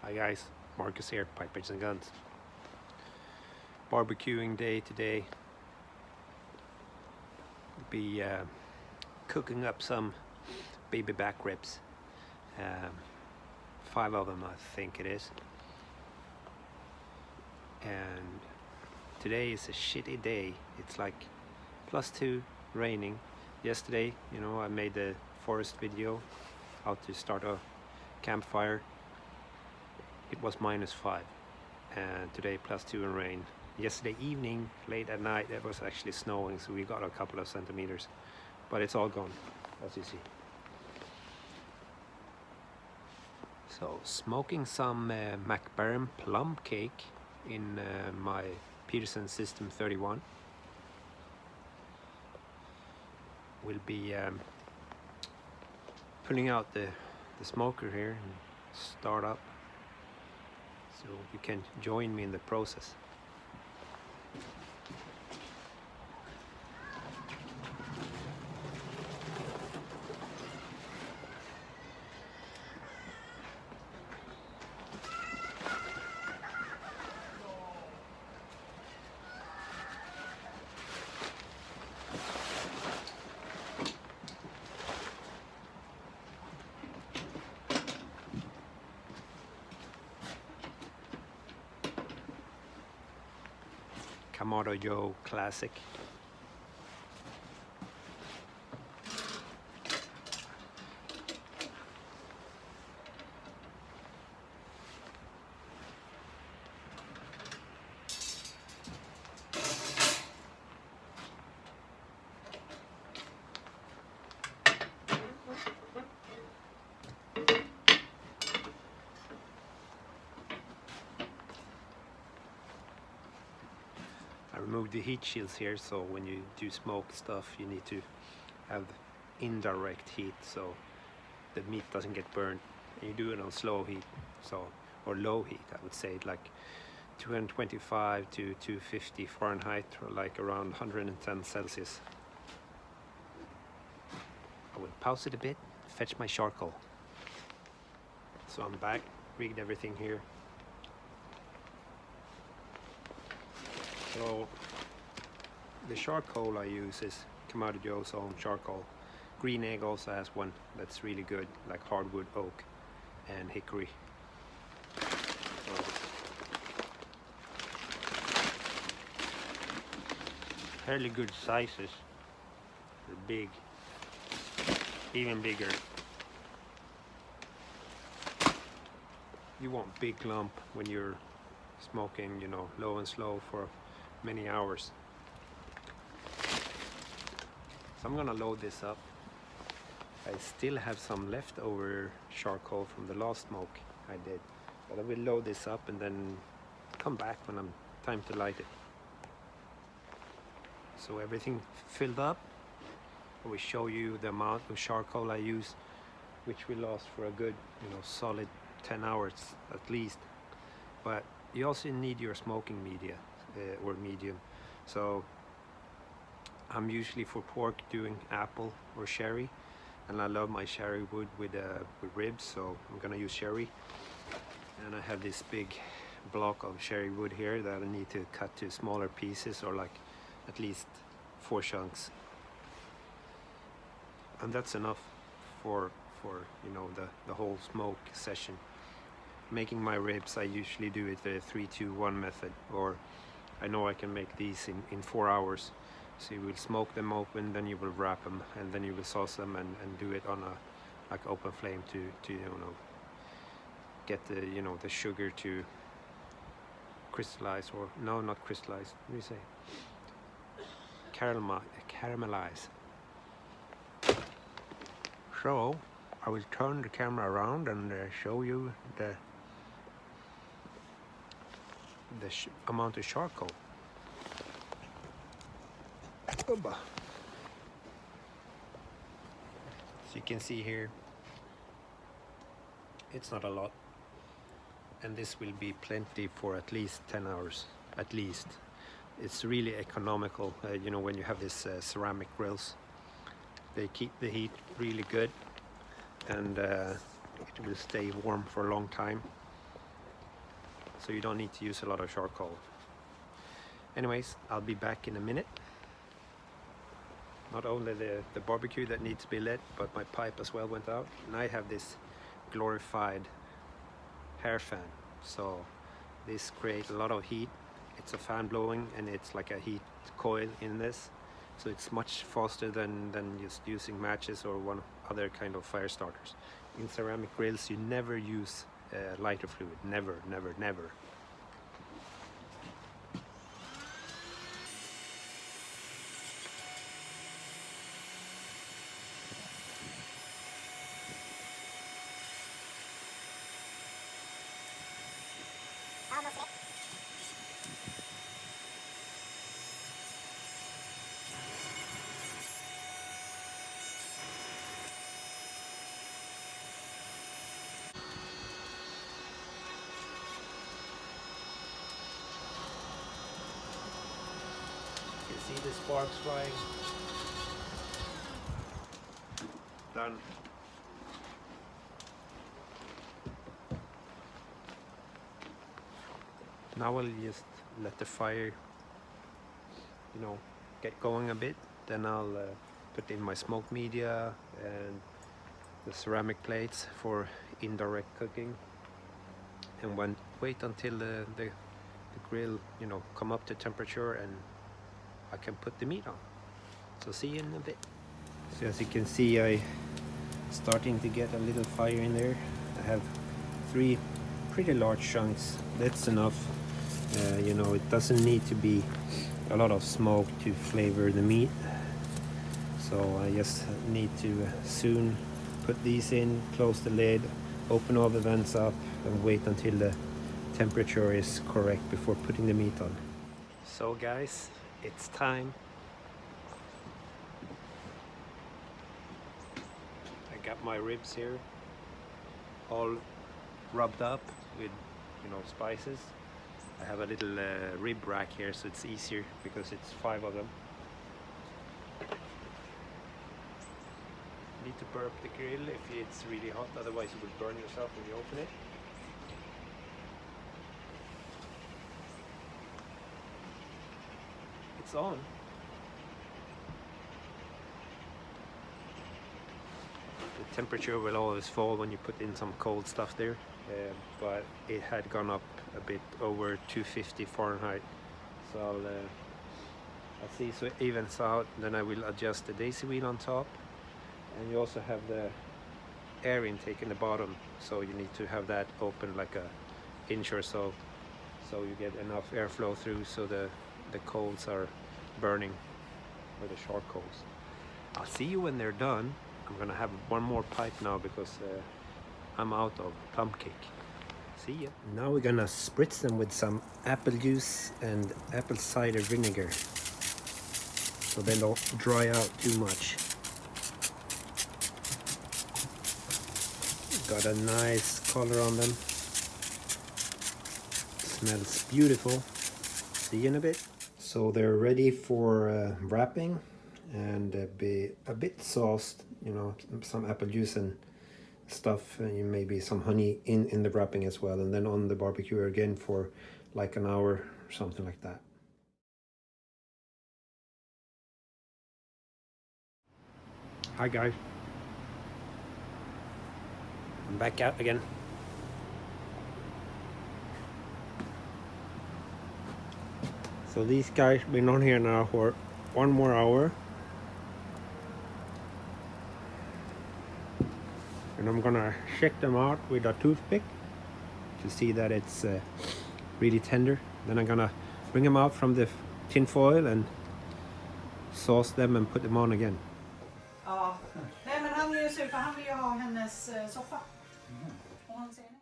Hi guys, Marcus here, Pipers and Guns. Barbecuing day today. Be cooking up some baby back ribs. 5 of them I think it is. And today is a shitty day. It's like +2, raining. Yesterday, I made the forest video, how to start a campfire. It was -5, and today +2 and rain. Yesterday evening, late at night, it was actually snowing, so we got a couple of centimeters, but it's all gone, as you see. So smoking some McBaron plum cake in my Peterson System 31. We'll be pulling out the smoker here and start up, so you can join me in the process. Kamado Joe Classic. I removed the heat shields here, so when you do smoke stuff you need to have indirect heat so the meat doesn't get burned. And you do it on slow heat, or low heat I would say, like 225 to 250 Fahrenheit, or like around 110 Celsius. I will pause it a bit, fetch my charcoal. So I'm back, rigged everything here. So the charcoal I use is Kamado Joe's own charcoal. Green Egg also has one that's really good, like hardwood, oak and hickory. So, fairly good sizes. They're big, even bigger. You want big lump when you're smoking, low and slow for many hours. So I'm gonna load this up. I still have some leftover charcoal from the last smoke I did, but I will load this up and then come back when I'm time to light it. So everything filled up. I will show you the amount of charcoal I use, which will last for a good, solid 10 hours at least. But you also need your smoking media or medium. So I'm usually for pork doing apple or sherry, and I love my sherry wood with ribs, so I'm gonna use sherry. And I have this big block of sherry wood here that I need to cut to smaller pieces, or like at least 4 chunks, and that's enough for the whole smoke session. Making my ribs, I usually do it the 3-2-1 method, or I know I can make these in 4 hours. So you will smoke them open, then you will wrap them, and then you will sauce them and do it on a like open flame to get the sugar to crystallize, or no, not crystallize, what do you say, caramelize. So I will turn the camera around and show you the amount of charcoal. Oba. So you can see here, it's not a lot, and this will be plenty for at least 10 hours, at least. It's really economical, when you have this ceramic grills. They keep the heat really good, and it will stay warm for a long time. so you don't need to use a lot of charcoal. Anyways, I'll be back in a minute. Not only the barbecue that needs to be lit, but my pipe as well went out, and I have this glorified hair fan, so this creates a lot of heat. It's a fan blowing, and it's like a heat coil in this, so it's much faster than just using matches or one other kind of fire starters. In ceramic grills you never use lighter fluid, never. You can see the sparks flying. Done. Now I'll just let the fire, get going a bit. Then I'll put in my smoke media and the ceramic plates for indirect cooking, and wait until the grill, come up to temperature, and I can put the meat on. So see you in a bit. So as you can see, I starting to get a little fire in there. I have 3 pretty large chunks. That's enough. It doesn't need to be a lot of smoke to flavor the meat. So I just need to soon put these in, close the lid, open all the vents up, and wait until the temperature is correct before putting the meat on. So guys, it's time. I got my ribs here all rubbed up with spices. I have a little rib rack here, so it's easier because it's 5 of them. Need to burp the grill if it's really hot, otherwise you will burn yourself when you open it. It's on. The temperature will always fall when you put in some cold stuff there, but it had gone up a bit over 250 Fahrenheit. So I'll see so it evens out. Then I will adjust the daisy wheel on top, and you also have the air intake in the bottom, so you need to have that open like a inch or so you get enough airflow through, so the coals are burning, or the charcoals. I'll see you when they're done. I'm gonna have one more pipe now because I'm out of plum cake. See ya. Now we're gonna spritz them with some apple juice and apple cider vinegar, so they don't dry out too much. Got a nice color on them. Smells beautiful. See you in a bit. So they're ready for wrapping, and be a bit sauced, some apple juice and stuff, and maybe some honey in the wrapping as well, and then on the barbecue again for like an hour or something like that. Hi guys, I'm back out again. So these guys been on here now for 1 more hour, and I'm gonna check them out with a toothpick to see that it's really tender. Then I'm gonna bring them out from the tin foil and sauce them and put them on again. Ja, nej men han är ju sur för han vill ju ha hennes soffa. Och han säger nej.